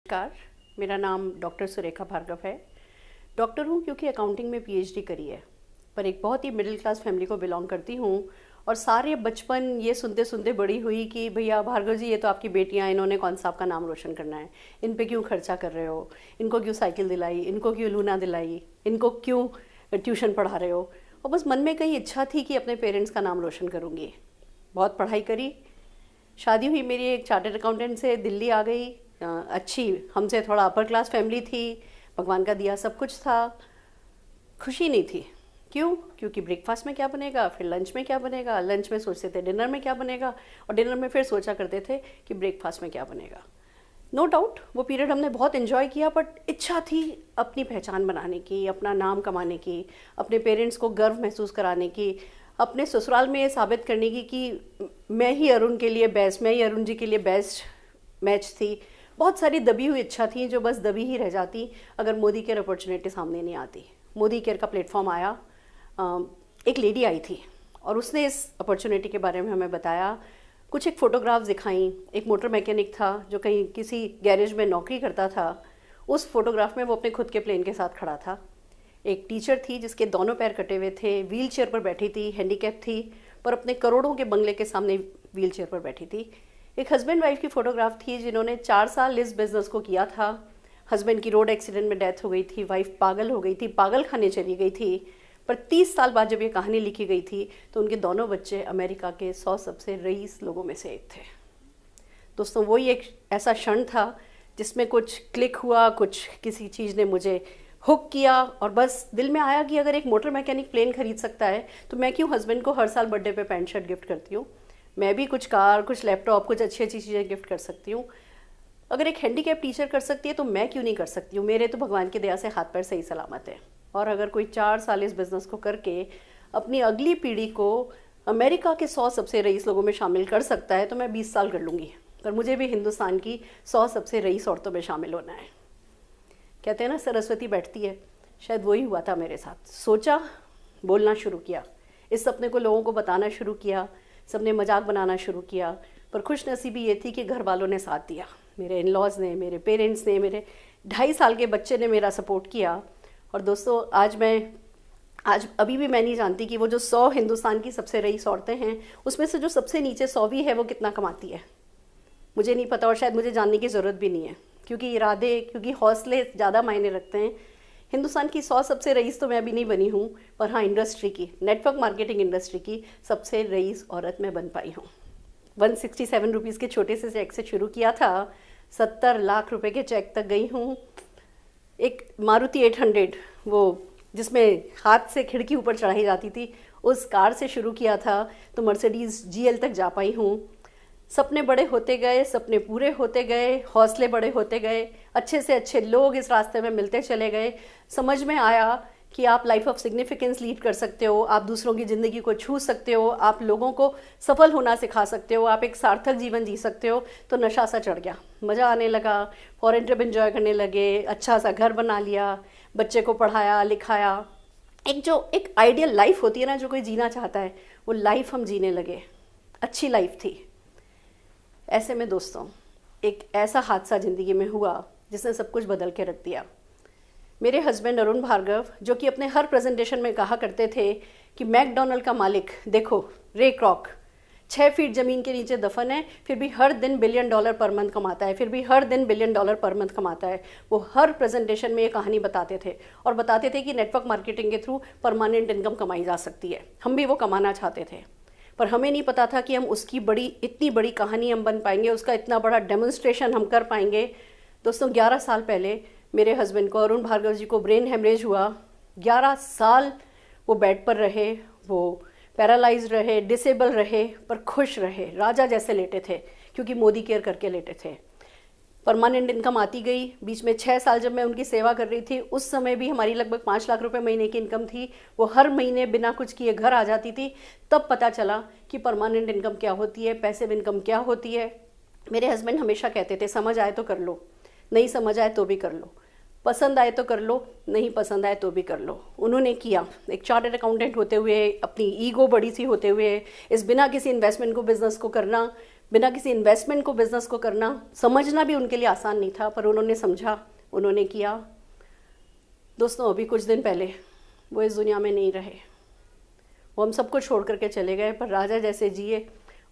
नमस्कार। मेरा नाम डॉक्टर सुरेखा भार्गव है। डॉक्टर हूँ क्योंकि अकाउंटिंग में पीएचडी करी है, पर एक बहुत ही मिडिल क्लास फैमिली को बिलोंग करती हूँ। और सारे बचपन ये सुनते सुनते बड़ी हुई कि भैया भार्गव जी, ये तो आपकी बेटियाँ, इन्होंने कौन सा आपका नाम रोशन करना है, इन पे क्यों खर्चा कर रहे हो, इनको क्यों साइकिल दिलाई, इनको क्यों लूना दिलाई, इनको क्यों ट्यूशन पढ़ा रहे हो। और बस मन में कहीं इच्छा थी कि अपने पेरेंट्स का नाम रोशन करूँगी। बहुत पढ़ाई करी, शादी हुई मेरी एक चार्टर्ड अकाउंटेंट से, दिल्ली आ गई। अच्छी, हमसे थोड़ा अपर क्लास फैमिली थी, भगवान का दिया सब कुछ था, खुशी नहीं थी। क्यों? क्योंकि ब्रेकफास्ट में क्या बनेगा, फिर लंच में क्या बनेगा, लंच में सोचते थे डिनर में क्या बनेगा, और डिनर में फिर सोचा करते थे कि ब्रेकफास्ट में क्या बनेगा। नो डाउट वो पीरियड हमने बहुत इन्जॉय किया, बट इच्छा थी अपनी पहचान बनाने की, अपना नाम कमाने की, अपने पेरेंट्स को गर्व महसूस कराने की, अपने ससुराल में ये साबित करने की कि मैं ही अरुण के लिए बेस्ट, मैं ही अरुण जी के लिए बेस्ट मैच थी। बहुत सारी दबी हुई इच्छा थी जो बस दबी ही रह जाती अगर मोदी केयर अपॉर्चुनिटी सामने नहीं आती। मोदी केयर का प्लेटफॉर्म आया, एक लेडी आई थी और उसने इस अपॉर्चुनिटी के बारे में हमें बताया, कुछ एक फ़ोटोग्राफ्स दिखाई। एक मोटर मैकेनिक था जो कहीं किसी गैरेज में नौकरी करता था, उस फोटोग्राफ में वो अपने खुद के प्लेन के साथ खड़ा था। एक टीचर थी जिसके दोनों पैर कटे हुए थे, व्हील चेयर पर बैठी थी, हैंडीकैप थी, पर अपने करोड़ों के बंगले के सामने व्हील चेयर पर बैठी थी। एक हस्बैंड वाइफ की फ़ोटोग्राफ थी जिन्होंने 4 साल इस बिज़नेस को किया था। हस्बैंड की रोड एक्सीडेंट में डेथ हो गई थी, वाइफ पागल हो गई थी, पागल खाने चली गई थी। पर 30 साल बाद जब ये कहानी लिखी गई थी तो उनके दोनों बच्चे अमेरिका के 100 सबसे रईस लोगों में से एक थे। दोस्तों, वही एक ऐसा क्षण था जिसमें कुछ क्लिक हुआ, कुछ किसी चीज़ ने मुझे हुक किया, और बस दिल में आया कि अगर एक मोटर मैकेनिक प्लेन खरीद सकता है तो मैं क्यों हस्बैंड को हर साल बर्थडे पे पैंट शर्ट गिफ्ट करती हूँ। मैं भी कुछ कार, कुछ लैपटॉप, कुछ अच्छी अच्छी चीज़ें गिफ्ट कर सकती हूँ। अगर एक हैंडीकैप टीचर कर सकती है तो मैं क्यों नहीं कर सकती हूँ। मेरे तो भगवान की दया से हाथ पैर सही सलामत है। और अगर कोई 4 साल इस बिज़नेस को करके अपनी अगली पीढ़ी को अमेरिका के 100 सबसे रईस लोगों में शामिल कर सकता है तो मैं 20 साल कर लूँगी, पर मुझे भी हिंदुस्तान की 100 सबसे रईस औरतों में शामिल होना है। कहते हैं ना, सरस्वती बैठती है, शायद वही हुआ था मेरे साथ। सोचा, बोलना शुरू किया, इस सपने को लोगों को बताना शुरू किया, सबने मजाक बनाना शुरू किया। पर खुशनसीबी ये थी कि घर वालों ने साथ दिया, मेरे इन लॉज ने, मेरे पेरेंट्स ने, मेरे 2.5 साल के बच्चे ने मेरा सपोर्ट किया। और दोस्तों, आज अभी भी मैं नहीं जानती कि वो जो 100 हिंदुस्तान की सबसे रईस औरतें हैं उसमें से जो सबसे नीचे 100वीं है वो कितना कमाती है, मुझे नहीं पता, और शायद मुझे जानने की ज़रूरत भी नहीं है, क्योंकि इरादे, क्योंकि हौसले ज़्यादा मायने रखते हैं। हिंदुस्तान की 100 सबसे रईस तो मैं अभी नहीं बनी हूँ, पर हाँ, इंडस्ट्री की, नेटवर्क मार्केटिंग इंडस्ट्री की सबसे रईस औरत मैं बन पाई हूँ। 167 रुपीज़ के छोटे से चेक से शुरू किया था, 70 लाख रुपए के चेक तक गई हूँ। एक मारुति 800, वो जिसमें हाथ से खिड़की ऊपर चढ़ाई जाती थी, उस कार से शुरू किया था तो मर्सिडीज़ GL तक जा पाई हूँ। सपने बड़े होते गए, सपने पूरे होते गए, हौसले बड़े होते गए, अच्छे से अच्छे लोग इस रास्ते में मिलते चले गए। समझ में आया कि आप लाइफ ऑफ सिग्निफिकेंस लीड कर सकते हो, आप दूसरों की ज़िंदगी को छू सकते हो, आप लोगों को सफल होना सिखा सकते हो, आप एक सार्थक जीवन जी सकते हो। तो नशा सा चढ़ गया, मज़ा आने लगा, फॉरेन ट्रिप एंजॉय करने लगे, अच्छा सा घर बना लिया, बच्चे को पढ़ाया लिखाया। एक आइडियल लाइफ होती है ना, जो कोई जीना चाहता है, वो लाइफ हम जीने लगे। अच्छी लाइफ थी। ऐसे में दोस्तों, एक ऐसा हादसा ज़िंदगी में हुआ जिसने सब कुछ बदल के रख दिया। मेरे हस्बैंड अरुण भार्गव, जो कि अपने हर प्रेजेंटेशन में कहा करते थे कि मैकडोनल्ड का मालिक देखो, रे क्रॉक 6 फीट ज़मीन के नीचे दफन है, फिर भी हर दिन $1 बिलियन पर मंथ कमाता है, फिर भी हर दिन $1 बिलियन पर मंथ कमाता है। वो हर प्रेजेंटेशन में ये कहानी बताते थे, और बताते थे कि नेटवर्क मार्केटिंग के थ्रू परमानेंट इनकम कमाई जा सकती है। हम भी वो कमाना चाहते थे, पर हमें नहीं पता था कि हम उसकी इतनी बड़ी कहानी हम बन पाएंगे, उसका इतना बड़ा डेमोन्स्ट्रेशन हम कर पाएंगे। दोस्तों, 11 साल पहले मेरे हस्बैंड को, अरुण भार्गव जी को, ब्रेन हेमरेज हुआ। 11 साल वो बेड पर रहे, वो पैरालाइज रहे, डिसेबल रहे, पर खुश रहे, राजा जैसे लेटे थे, क्योंकि मोदी केयर करके लेटे थे। परमानेंट इनकम आती गई। बीच में 6 साल जब मैं उनकी सेवा कर रही थी, उस समय भी हमारी लगभग 5 लाख रुपए महीने की इनकम थी। वो हर महीने बिना कुछ किए घर आ जाती थी। तब पता चला कि परमानेंट इनकम क्या होती है, पैसिव इनकम क्या होती है। मेरे हस्बैंड हमेशा कहते थे, समझ आए तो कर लो, नहीं समझ आए तो भी कर लो, पसंद आए तो कर लो, नहीं पसंद आए तो भी कर लो। उन्होंने किया। एक चार्टर्ड अकाउंटेंट होते हुए, अपनी ईगो बड़ी सी होते हुए, इस बिना किसी इन्वेस्टमेंट को, बिजनेस को करना बिना किसी इन्वेस्टमेंट को बिज़नेस को करना, समझना भी उनके लिए आसान नहीं था, पर उन्होंने समझा, उन्होंने किया। दोस्तों, अभी कुछ दिन पहले वो इस दुनिया में नहीं रहे। वो हम सबको छोड़ करके चले गए, पर राजा जैसे जिए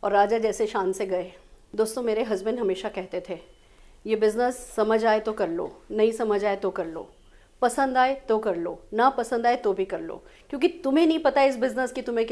और राजा जैसे शान से गए। दोस्तों, मेरे हस्बैंड हमेशा कहते थे, ये बिज़नेस समझ आए तो कर लो, नहीं समझ आए तो कर लो, पसंद आए तो कर लो, ना पसंद आए तो भी कर लो, क्योंकि तुम्हें नहीं पता इस बिज़नेस की तुम्हें